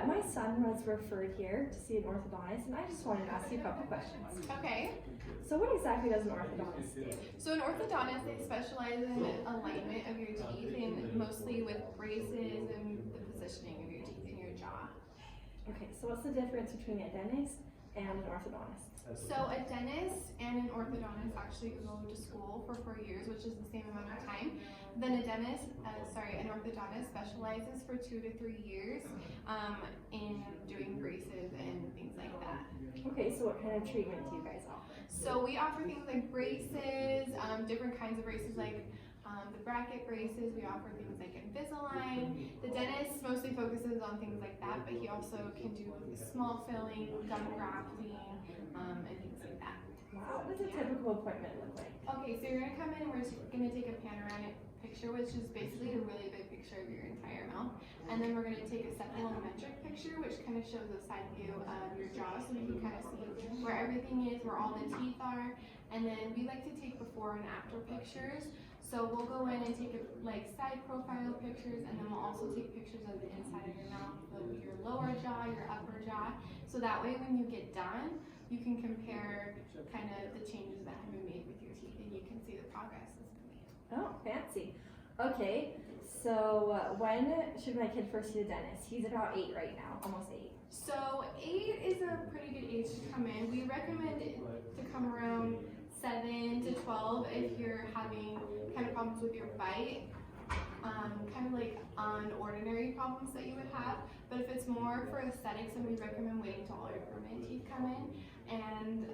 my son was referred here to see an orthodontist, and I just wanted to ask you a couple questions. Okay. So what exactly does an orthodontist do? So an orthodontist, they specialize in alignment of your teeth and mostly with braces and the positioning of your teeth in your jaw. Okay, so what's the difference between a dentist and an orthodontist? So a dentist and an orthodontist actually go to school for 4 years, which is the same amount of time. Then an orthodontist specializes for 2 to 3 years in doing braces and things like that. Okay, so what kind of treatment do you guys offer? So we offer things like braces, different kinds of braces like the bracket braces. We offer things like Invisalign. The dentist mostly focuses on things like that, but he also can do small filling, gum grafting, and things like that. Wow, what does a typical appointment look like? Okay, so you're gonna come in and we're gonna take a panoramic picture, which is basically a really big picture of your entire mouth. And then we're gonna take a volumetric picture, which kind of shows a side view of your jaw, so you can kind of see where everything is, where all the teeth are. And then we like to take before and after pictures. So we'll go in and take side profile pictures, and then we'll also take pictures of the inside of your mouth, of your lower jaw, your upper jaw. So that way when you get done, you can compare kind of the changes that have been made with your teeth, and you can see the progress that's been made. Oh, fancy. Okay, so when should my kid first see the dentist? He's about 8 right now, almost 8. So 8 is a pretty good age to come in. We recommend it to come around 7 to 12 if you're having kind of problems with your bite, kind of like unordinary problems that you would have. But if it's more for aesthetics, then we recommend waiting until all your permanent teeth come in, and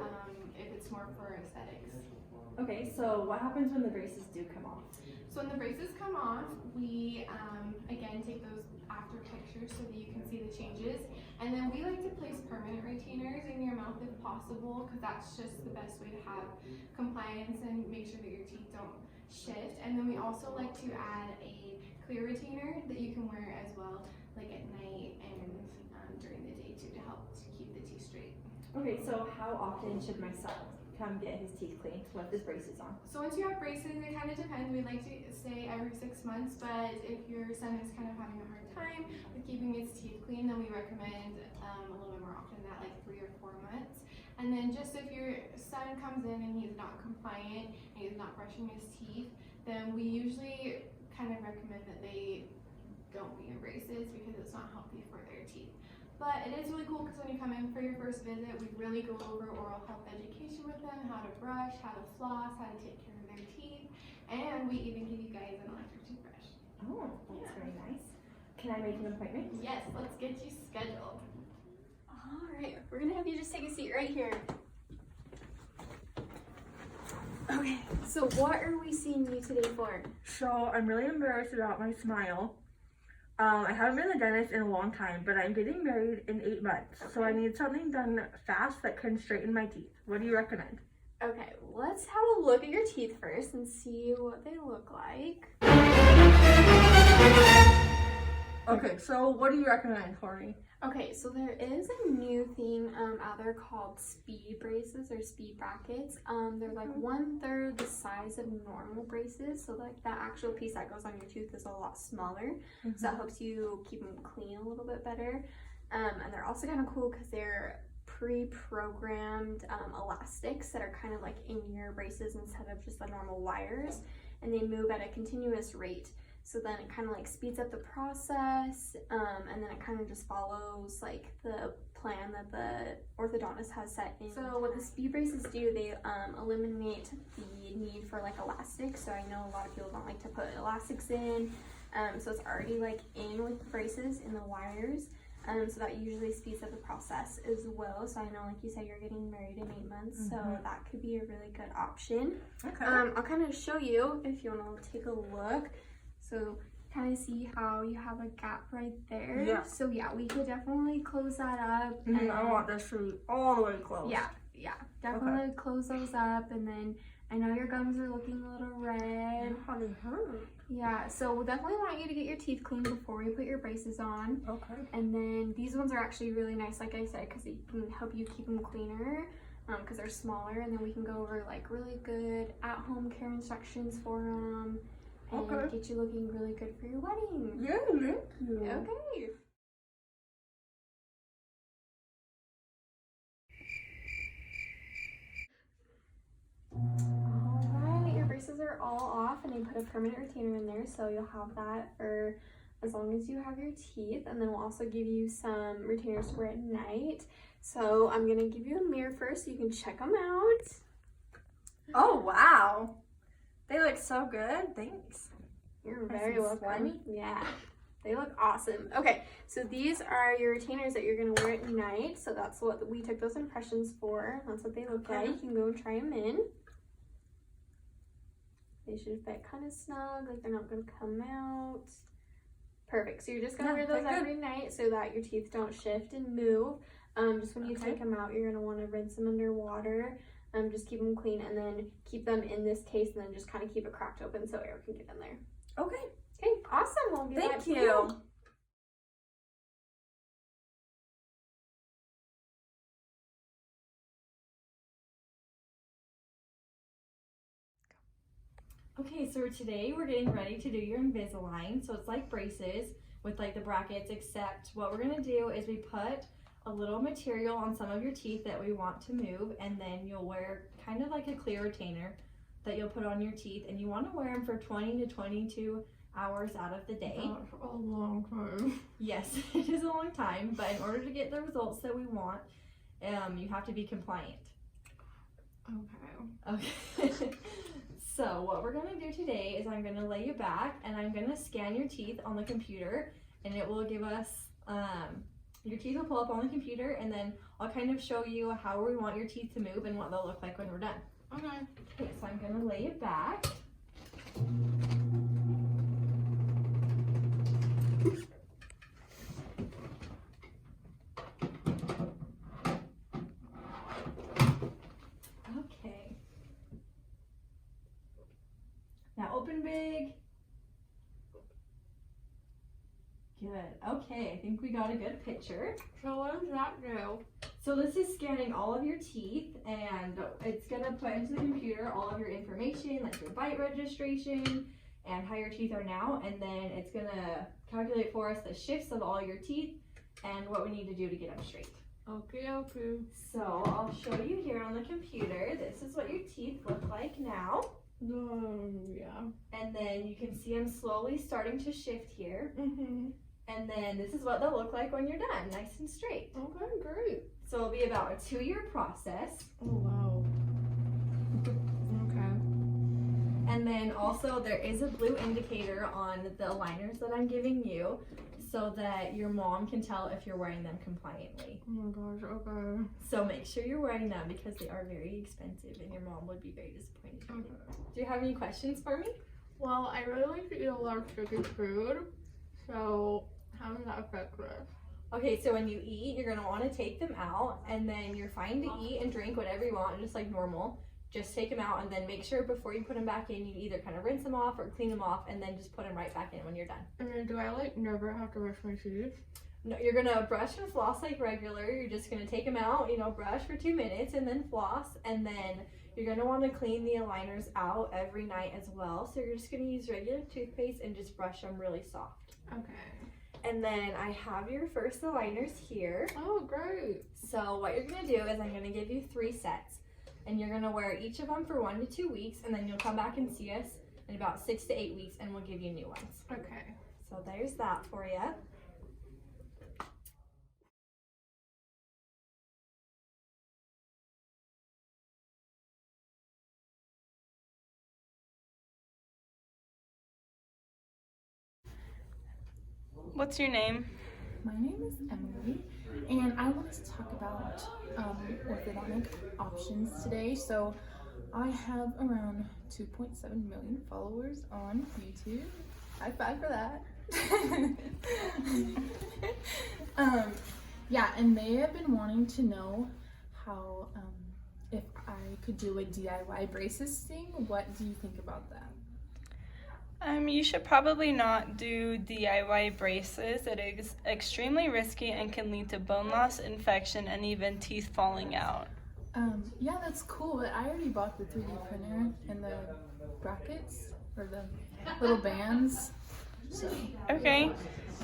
if it's more for aesthetics. Okay, so what happens when the braces do come off? So when the braces come off, we again take those after pictures so that you can see the changes. And then we like to place permanent retainers in your mouth if possible, because that's just the best way to have compliance and make sure that your teeth don't shift. And then we also like to add a clear retainer that you can wear as well, like at night and during the day too, to help to keep the teeth straight. Okay, so how often should my son come get his teeth cleaned with his braces on? So once you have braces, it kind of depends. We like to say every 6 months, but if your son is kind of having a hard time with keeping his teeth clean, then we recommend a little bit more often than that, like 3 or 4 months. And then just if your son comes in and he's not compliant and he's not brushing his teeth, then we usually kind of recommend that they don't be in braces because it's not healthy for their teeth. But it is really cool because when you come in for your first visit, we really go over oral health education with them, how to brush, how to floss, how to take care of their teeth, and we even give you guys an electric toothbrush. Oh, that's very nice. Can I make an appointment? Yes, let's get you scheduled. All right, we're gonna have you just take a seat right here. Okay, so what are we seeing you today for? So I'm really embarrassed about my smile. I haven't been to the dentist in a long time, but I'm getting married in 8 months. So I need something done fast that can straighten my teeth. What do you recommend? Okay, let's have a look at your teeth first and see what they look like. Okay, so what do you recommend for me? Okay, so there is a new thing out there called speed braces or speed brackets. They're like 1/3 the size of normal braces, so like that actual piece that goes on your tooth is a lot smaller. So that helps you keep them clean a little bit better. And they're also kind of cool because they're pre-programmed elastics that are kind of like in your braces instead of just the normal wires, and they move at a continuous rate. So then it kind of like speeds up the process, and then it kind of just follows like the plan that the orthodontist has set in. So what the speed braces do, they eliminate the need for like elastics. So I know a lot of people don't like to put elastics in, so it's already like in with the braces in the wires. So that usually speeds up the process as well. So I know, like you said, you're getting married in 8 months, so that could be a really good option. Okay. I'll kind of show you if you want to take a look. So kind of see how you have a gap right there. Yeah. So yeah, we could definitely close that up. And I want this to be all the way closed. Yeah, definitely close those up. And then I know your gums are looking a little red. How they hurt. Yeah, so we'll definitely want you to get your teeth cleaned before we put your braces on. Okay. And then these ones are actually really nice, like I said, because they can help you keep them cleaner. Because they're smaller, and then we can go over like really good at-home care instructions for them. And get you looking really good for your wedding. Yeah, thank you. Okay. and you put a permanent retainer in there, so you'll have that for as long as you have your teeth. And then we'll also give you some retainers to wear at night. So I'm gonna give you a mirror first so you can check them out. Oh, wow. They look so good. Thanks. You're Nice very and welcome. slimy. Yeah, they look awesome. Okay, so these are your retainers that you're gonna wear at night. So that's what we took those impressions for. That's what they look like. You can go and try them in. They should fit kind of snug, like they're not gonna come out. Perfect. So you're just gonna wear those every night so that your teeth don't shift and move. Just when you take them out, you're gonna want to rinse them under water. Just keep them clean, and then keep them in this case, and then just kind of keep it cracked open so air can get in there. Okay. Okay, awesome. We'll get that Thank to you. Okay, so today we're getting ready to do your Invisalign. So it's like braces with like the brackets, except what we're gonna do is we put a little material on some of your teeth that we want to move, and then you'll wear kind of like a clear retainer that you'll put on your teeth, and you want to wear them for 20 to 22 hours out of the day. That's a long time. Yes, it is a long time, but in order to get the results that we want, you have to be compliant. Okay. Okay. So what we're gonna do today is I'm gonna lay you back and I'm gonna scan your teeth on the computer, and it will give us, your teeth will pull up on the computer, and then I'll kind of show you how we want your teeth to move and what they'll look like when we're done. Okay. Okay, so I'm gonna lay it back. Okay. Now open big. Good. Okay, I think we got a good picture. So what does that do? So this is scanning all of your teeth, and it's gonna put into the computer all of your information, like your bite registration and how your teeth are now, and then it's gonna calculate for us the shifts of all your teeth and what we need to do to get them straight. Okay, okay. So I'll show you here on the computer. This is what your teeth look like now. Yeah. And then you can see them slowly starting to shift here. Mm-hmm. And then this is what they'll look like when you're done, nice and straight. Okay, great. So it'll be about a 2-year process. Oh, wow. Okay. And then also there is a blue indicator on the aligners that I'm giving you so that your mom can tell if you're wearing them compliantly. Oh my gosh, okay. So make sure you're wearing them because they are very expensive and your mom would be very disappointed. Okay. Do you have any questions for me? Well, I really like to eat a lot of sugar food, so how does that affect this? Okay, so when you eat, you're gonna wanna take them out, and then you're fine to eat and drink whatever you want, just like normal. Just take them out, and then make sure before you put them back in, you either kind of rinse them off or clean them off, and then just put them right back in when you're done. And then do I like never have to brush my teeth? No, you're gonna brush and floss like regular. You're just gonna take them out, brush for 2 minutes and then floss, and then you're gonna wanna clean the aligners out every night as well. So you're just gonna use regular toothpaste and just brush them really soft. Okay. And then I have your first aligners here. Oh, great. So what you're gonna do is I'm gonna give you 3 sets, and you're gonna wear each of them for 1 to 2 weeks, and then you'll come back and see us in about 6 to 8 weeks, and we'll give you new ones. Okay. So there's that for you. What's your name? My name is Emily, and I wanted to talk about orthodontic options today. So I have around 2.7 million followers on YouTube. High five for that. Yeah, and they have been wanting to know how if I could do a DIY braces thing. What do you think about that? You should probably not do DIY braces. It is extremely risky and can lead to bone loss, infection, and even teeth falling out. Yeah, that's cool, but I already bought the 3D printer and the brackets, or the little bands. So Okay.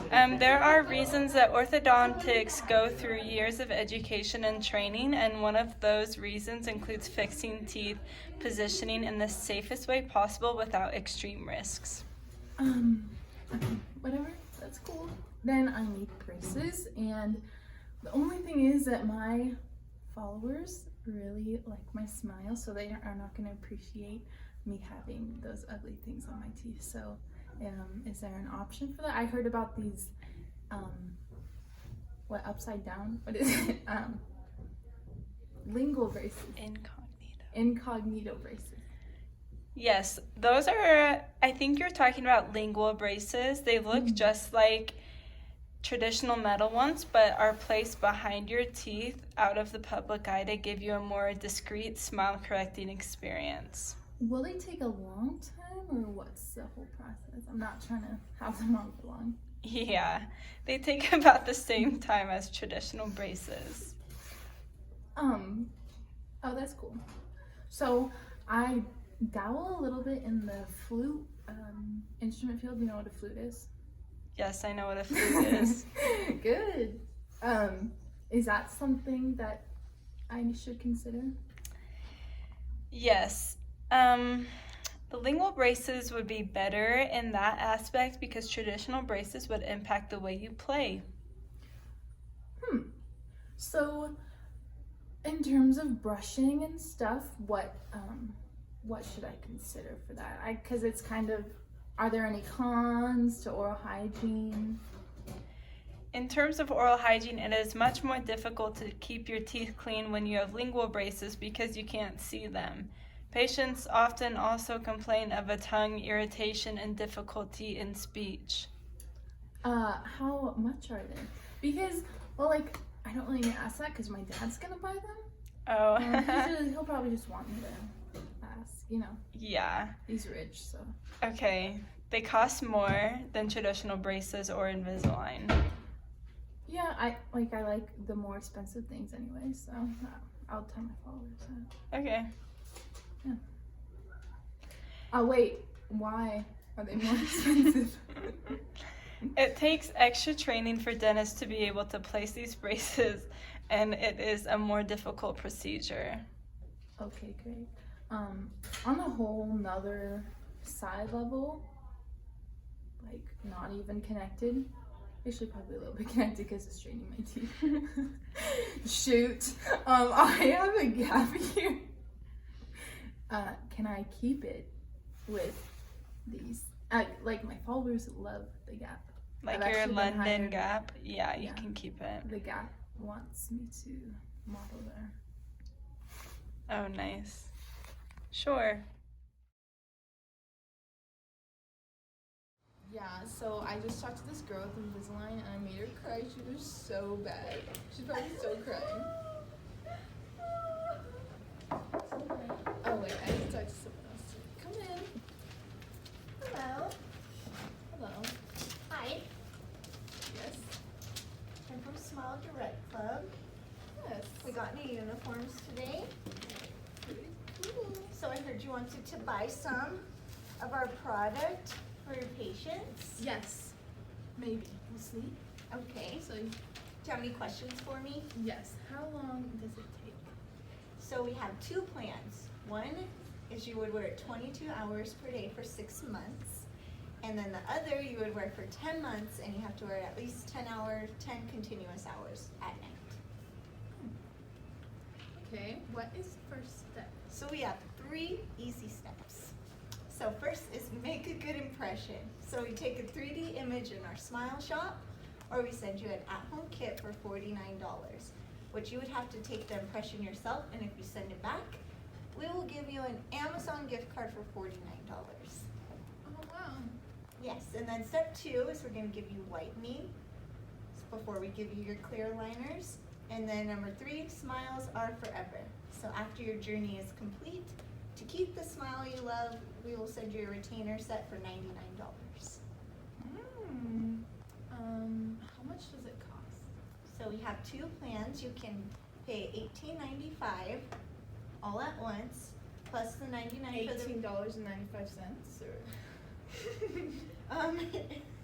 There are reasons that orthodontics go through years of education and training, and one of those reasons includes fixing teeth, positioning in the safest way possible without extreme risks. okay, whatever, that's cool. Then I need braces, and the only thing is that my followers really like my smile, so they are not going to appreciate me having those ugly things on my teeth. So is there an option for that? I heard about these what, upside down, what is it, lingual braces, incognito braces. Yes, those are, I think you're talking about lingual braces. They look just like traditional metal ones, but are placed behind your teeth out of the public eye to give you a more discreet smile correcting experience. Will they take a long time, or what's the whole process? I'm not trying to have them on for long. Yeah, they take about the same time as traditional braces. Oh, that's cool. So I dabble a little bit in the flute instrument field. You know what a flute is? Yes, I know what a flute is. Good. Is that something that I should consider? Yes. The lingual braces would be better in that aspect because traditional braces would impact the way you play. So, in terms of brushing and stuff, what should I consider for that? Because it's kind of, are there any cons to oral hygiene? In terms of oral hygiene, it is much more difficult to keep your teeth clean when you have lingual braces because you can't see them. Patients often also complain of a tongue irritation and difficulty in speech. How much are they? Because, well, like, I don't really ask that because my dad's gonna buy them. Oh. He'll probably just want me to ask, you know. Yeah. He's rich, so. Okay. They cost more than traditional braces or Invisalign. Yeah, I like the more expensive things anyway, so I'll tell my followers that. Okay. Yeah. Oh wait, why are they more expensive? It takes extra training for dentists to be able to place these braces, and it is a more difficult procedure. Okay, great. On a whole nother side level, like not even connected, actually probably a little bit connected because it's straining my teeth. Shoot, I have a gap here. Can I keep it with these? Like my followers love the gap. Like I've your actually been London hired- Gap? Yeah, you Yeah. can keep it. The Gap wants me to model there. Oh, nice. Sure. Yeah, so I just talked to this girl with Invisalign and I made her cry. She was so bad. She's probably still crying. Oh wait, I need to talk to someone else too. Come in. Hello. Hello. Hi. Yes. I'm from Smile Direct Club. Yes. We got new uniforms today. So I heard you wanted to buy some of our product for your patients. Yes. Maybe. We'll see. Okay. So Do you have any questions for me? yes. How long does it take? So we have two plans. One is you would wear it 22 hours per day for 6 months. And then the other you would wear for 10 months and you have to wear at least 10 continuous hours at night. Okay. What is the first step? So we have 3 easy steps. So first is make a good impression. So we take a 3D image in our Smile Shop, or we send you an at-home kit for $49, which you would have to take the impression yourself, and if you send it back, we will give you an Amazon gift card for $49. Oh wow. Yes, and then step 2 is we're going to give you whitening before we give you your clear liners. And then number 3, smiles are forever. So after your journey is complete, to keep the smile you love, we will send you a retainer set for $99. How much does it cost? So we have 2 plans. You can pay $18.95 all at once, plus the $99 for the $18.95 or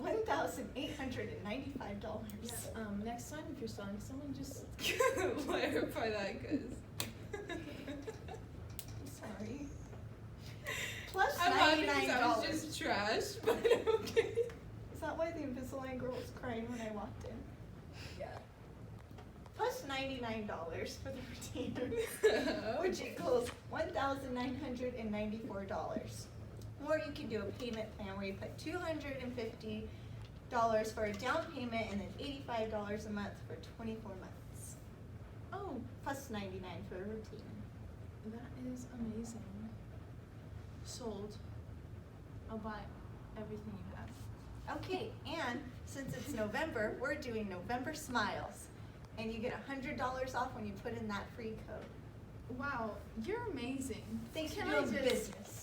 $1,895. Next time if you're selling someone, just clarify that, cause sorry. Plus I'm laughing 'cause $99. I was just trash, but okay. Is that why the Invisalign girl was crying when I walked in? Yeah. Plus $99 for the retainers, which equals $1,994. Or you can do a payment plan where you put $250 for a down payment and then $85 a month for 24 months. Oh, Plus $99 for a retainer. that is amazing. Sold. I'll buy everything you have. Okay, and since it's November, we're doing November Smiles. And you get $100 off when you put in that free code. Wow, you're amazing. Thanks for Can I doing just- business.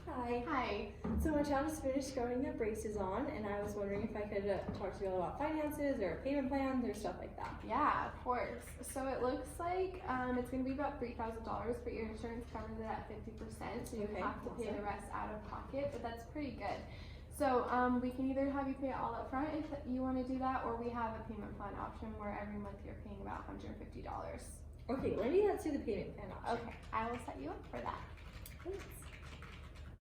Hi. Hi. So my child just finished growing their braces on, and I was wondering if I could talk to you all about finances or payment plans or stuff like that. Yeah, of course. So it looks like it's going to be about $3,000, but your insurance covers it at 50%, so you Okay, have to pay the awesome. rest out of pocket, but that's pretty good. So we can either have you pay it all up front if you want to do that, or we have a payment plan option where every month you're paying about $150. Okay, maybe let's do the payment plan option. Okay, I will set you up for that. Thanks.